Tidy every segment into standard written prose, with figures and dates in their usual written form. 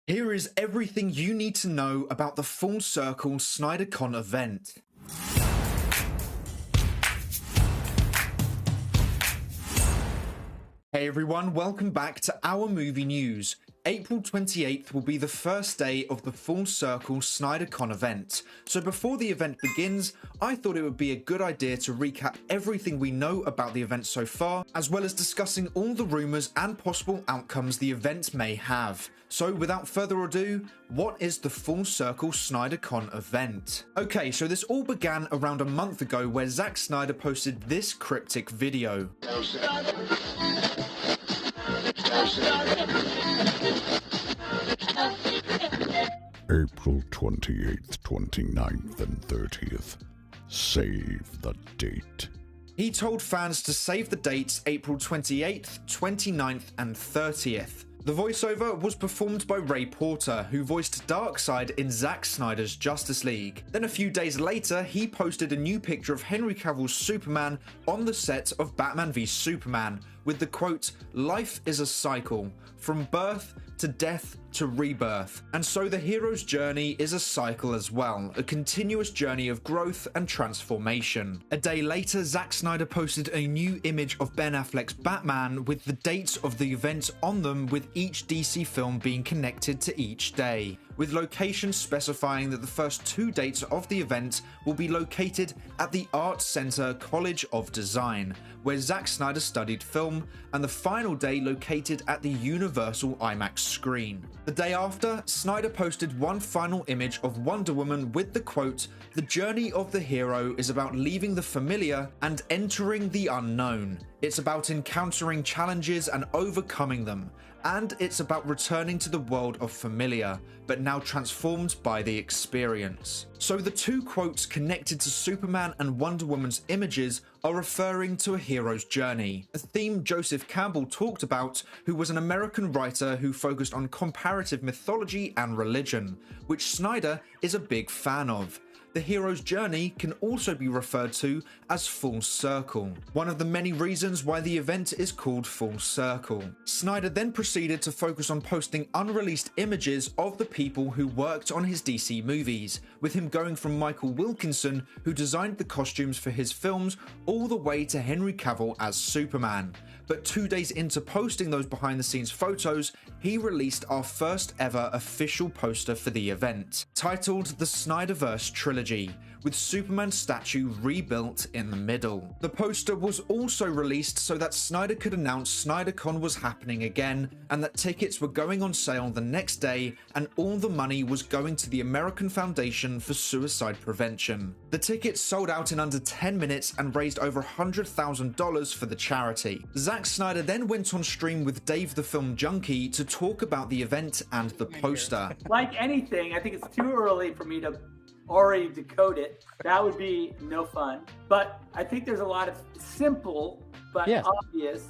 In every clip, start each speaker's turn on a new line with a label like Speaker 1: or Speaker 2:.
Speaker 1: Here is everything you need to know about the full Circle Snyder Con event. Hey everyone, welcome back to our movie news. April 28th will be the first day of the Full Circle Snyder Con event. So before the event begins, I thought it would be a good idea to recap everything we know about the event so far, as well as discussing all the rumours and possible outcomes the event may have. So without further ado, what is the Full Circle Snyder Con event? Okay, so this all began around a month ago where Zack Snyder posted this cryptic video.
Speaker 2: April 28th, 29th, and 30th. Save the date.
Speaker 1: He told fans to save the dates April 28th, 29th, and 30th. The voiceover was performed by Ray Porter, who voiced Darkseid in Zack Snyder's Justice League. Then a few days later, he posted a new picture of Henry Cavill's Superman on the set of Batman v Superman, with the quote, "Life is a cycle, from birth to death to rebirth." And so the hero's journey is a cycle as well, a continuous journey of growth and transformation. A day later, Zack Snyder posted a new image of Ben Affleck's Batman with the dates of the events on them, with each DC film being connected to each day, with locations specifying that the first 2 dates of the event will be located at the Art Center College of Design, where Zack Snyder studied film, and the final day located at the Universal IMAX screen. The day after, Snyder posted one final image of Wonder Woman with the quote, "The journey of the hero is about leaving the familiar and entering the unknown. It's about encountering challenges and overcoming them. And it's about returning to the world of familiar, but now transformed by the experience." So the 2 quotes connected to Superman and Wonder Woman's images are referring to a hero's journey, a theme Joseph Campbell talked about, who was an American writer who focused on comparative mythology and religion, which Snyder is a big fan of. The hero's journey can also be referred to as Full Circle, one of the many reasons why the event is called Full Circle. Snyder then proceeded to focus on posting unreleased images of the people who worked on his DC movies, with him going from Michael Wilkinson, who designed the costumes for his films, all the way to Henry Cavill as Superman. But 2 days into posting those behind the scenes photos, he released our first ever official poster for the event, titled the SnyderVerse Trilogy, with Superman's statue rebuilt in the middle. The poster was also released so that Snyder could announce SnyderCon was happening again, and that tickets were going on sale the next day, and all the money was going to the American Foundation for Suicide Prevention. The tickets sold out in under 10 minutes and raised over $100,000 for the charity. Zack Snyder then went on stream with Dave the Film Junkie to talk about the event and the poster.
Speaker 3: Like anything, I think it's too early for me to already decode it. That would be no fun. But I think there's a lot of simple but obvious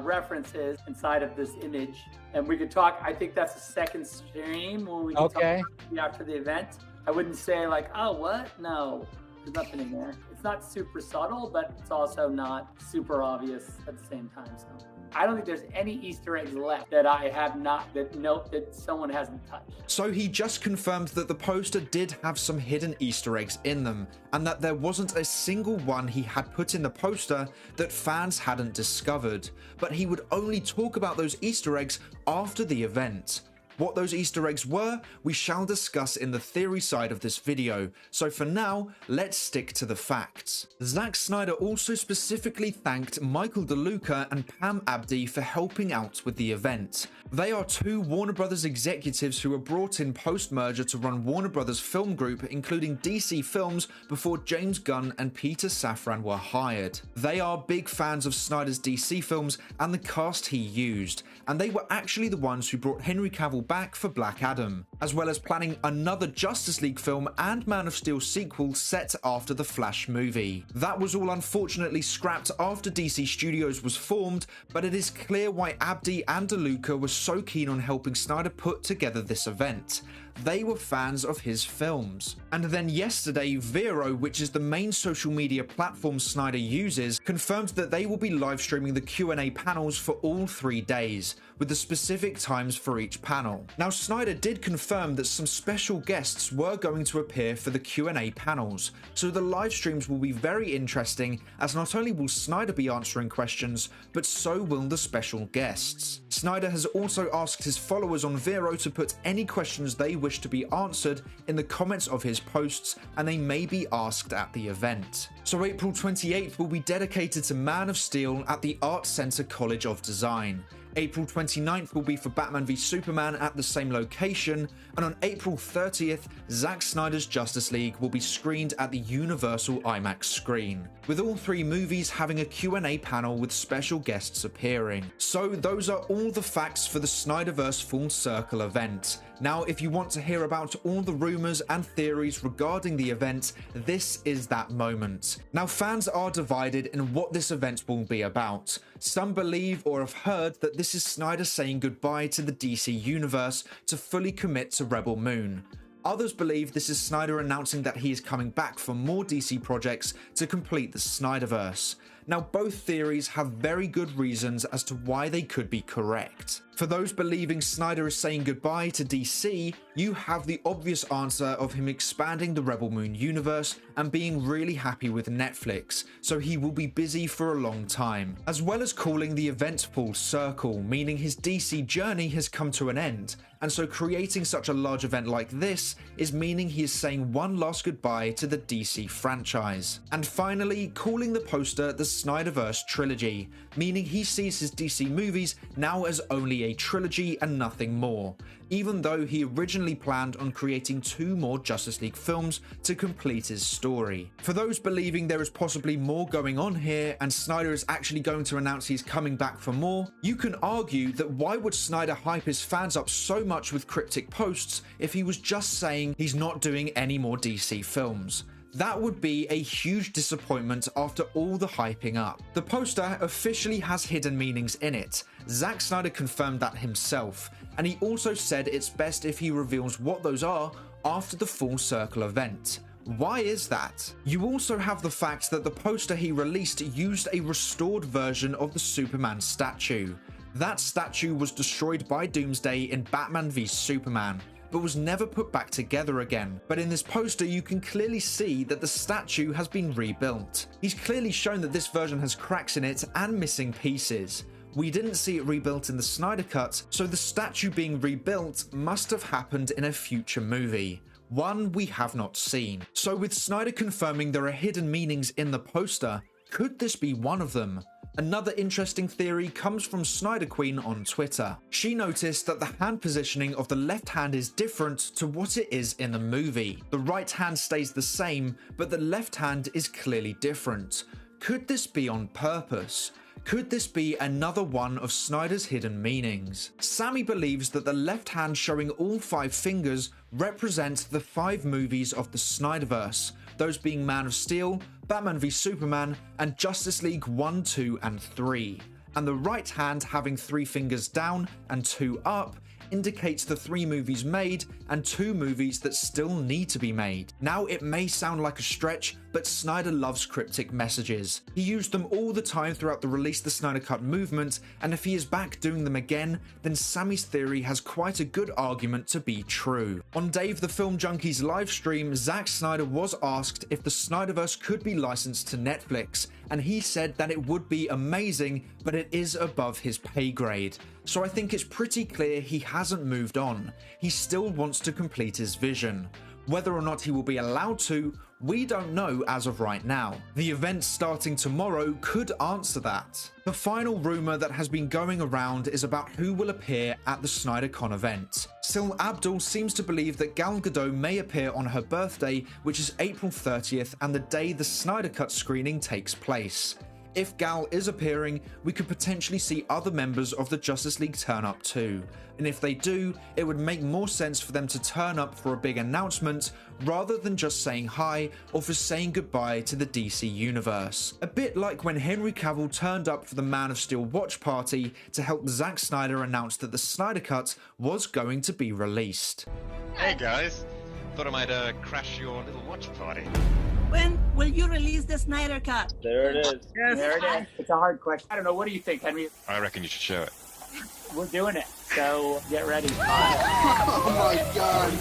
Speaker 3: references inside of this image. And we could talk, I think that's the second stream when we can talk after the event. I wouldn't say like, oh, what? No, there's nothing in there. It's not super subtle, but it's also not super obvious at the same time. So I don't think there's any Easter eggs left that I have not, that someone hasn't touched.
Speaker 1: So he just confirmed that the poster did have some hidden Easter eggs in them, and that there wasn't a single one he had put in the poster that fans hadn't discovered, but he would only talk about those Easter eggs after the event. What those Easter eggs were, we shall discuss in the theory side of this video, so for now, let's stick to the facts. Zack Snyder also specifically thanked Michael DeLuca and Pam Abdi for helping out with the event. They are 2 Warner Brothers executives who were brought in post-merger to run Warner Brothers Film Group, including DC Films, before James Gunn and Peter Safran were hired. They are big fans of Snyder's DC films and the cast he used, and they were actually the ones who brought Henry Cavill back for Black Adam, as well as planning another Justice League film and Man of Steel sequel set after the Flash movie. That was all unfortunately scrapped after DC Studios was formed, but it is clear why Abdi and DeLuca were so keen on helping Snyder put together this event. They were fans of his films. And then yesterday, Vero, which is the main social media platform Snyder uses, confirmed that they will be live streaming the Q&A panels for all 3 days, with the specific times for each panel. Now, Snyder did confirm that some special guests were going to appear for the Q&A panels, so the live streams will be very interesting, as not only will Snyder be answering questions, but so will the special guests. Snyder has also asked his followers on Vero to put any questions they wish to be answered in the comments of his posts, and they may be asked at the event. So April 28th will be dedicated to Man of Steel at the Art Center College of Design. April 29th will be for Batman v Superman at the same location, and on April 30th, Zack Snyder's Justice League will be screened at the Universal IMAX screen, with all three movies having a Q&A panel with special guests appearing. So those are all the facts for the SnyderVerse Full Circle event. Now, if you want to hear about all the rumours and theories regarding the event, this is that moment. Now, fans are divided in what this event will be about. Some believe or have heard that this is Snyder saying goodbye to the DC universe to fully commit to Rebel Moon. Others believe this is Snyder announcing that he is coming back for more DC projects to complete the SnyderVerse. Now, both theories have very good reasons as to why they could be correct. For those believing Snyder is saying goodbye to DC, you have the obvious answer of him expanding the Rebel Moon universe and being really happy with Netflix, so he will be busy for a long time, as well as calling the event Full Circle, meaning his DC journey has come to an end, and so creating such a large event like this is meaning he is saying one last goodbye to the DC franchise. And finally, calling the poster the SnyderVerse trilogy, meaning he sees his DC movies now as only a trilogy and nothing more, even though he originally planned on creating 2 more Justice League films to complete his story. For those believing there is possibly more going on here and Snyder is actually going to announce he's coming back for more, you can argue that why would Snyder hype his fans up so much with cryptic posts if he was just saying he's not doing any more DC films? That would be a huge disappointment after all the hyping up. The poster officially has hidden meanings in it. Zack Snyder confirmed that himself, and he also said it's best if he reveals what those are after the Full Circle event. Why is that? You also have the fact that the poster he released used a restored version of the Superman statue. That statue was destroyed by Doomsday in Batman v Superman, but was never put back together again. But in this poster, you can clearly see that the statue has been rebuilt. He's clearly shown that this version has cracks in it and missing pieces. We didn't see it rebuilt in the Snyder Cut, so the statue being rebuilt must have happened in a future movie, one we have not seen. So with Snyder confirming there are hidden meanings in the poster, could this be one of them? Another interesting theory comes from Snyder Queen on Twitter. She noticed that the hand positioning of the left hand is different to what it is in the movie. The right hand stays the same, but the left hand is clearly different. Could this be on purpose? Could this be another one of Snyder's hidden meanings? Sammy believes that the left hand showing all 5 fingers represents the 5 movies of the SnyderVerse, those being Man of Steel, Batman v Superman, and Justice League 1, 2, and 3. And the right hand having 3 fingers down and 2 up indicates the 3 movies made and 2 movies that still need to be made. Now, it may sound like a stretch, but Snyder loves cryptic messages. He used them all the time throughout the Release the Snyder Cut movement, and if he is back doing them again, then Sammy's theory has quite a good argument to be true. On Dave the Film Junkie's live stream, Zack Snyder was asked if the SnyderVerse could be licensed to Netflix, and he said that it would be amazing, but it is above his pay grade. So I think it's pretty clear he hasn't moved on. He still wants to complete his vision. Whether or not he will be allowed to, we don't know as of right now. The event starting tomorrow could answer that. The final rumor that has been going around is about who will appear at the Snyder Con event. Sil Abdul seems to believe that Gal Gadot may appear on her birthday, which is April 30th, and the day the Snyder Cut screening takes place. If Gal is appearing, we could potentially see other members of the Justice League turn up too. And if they do, it would make more sense for them to turn up for a big announcement rather than just saying hi or for saying goodbye to the DC universe. A bit like when Henry Cavill turned up for the Man of Steel watch party to help Zack Snyder announce that the Snyder Cut was going to be released.
Speaker 4: Hey guys, thought I might crash your little watch party.
Speaker 5: When will you release the Snyder Cut?
Speaker 6: There it is.
Speaker 3: Yes, there it is. It's a hard question. I don't know. What do you think, Henry?
Speaker 4: I reckon you should show it.
Speaker 3: we're doing it. So get ready.
Speaker 6: Oh my god.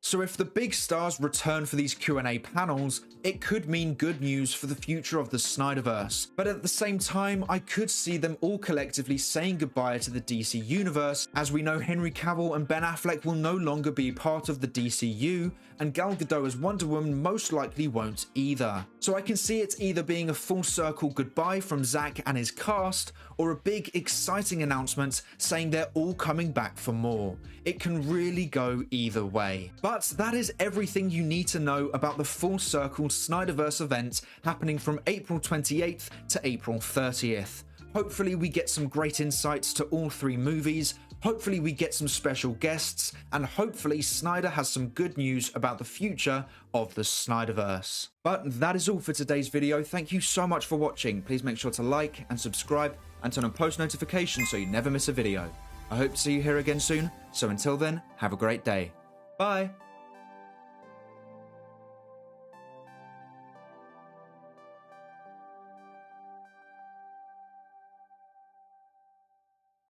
Speaker 1: So if the big stars return for these Q&A panels, it could mean good news for the future of the Snyderverse. But at the same time, I could see them all collectively saying goodbye to the DC universe, as we know Henry Cavill and Ben Affleck will no longer be part of the DCU, and Gal Gadot as Wonder Woman most likely won't either. So I can see it either being a full circle goodbye from Zack and his cast, or a big exciting announcement saying they're all coming back for more. It can really go either way. But that is everything you need to know about the Full Circle Snyderverse event happening from April 28th to April 30th. Hopefully we get some great insights to all three movies, hopefully we get some special guests, and hopefully Snyder has some good news about the future of the Snyderverse. But that is all for today's video. Thank you so much for watching. Please make sure to like and subscribe and turn on post notifications so you never miss a video. I hope to see you here again soon, so until then, have a great day. Bye!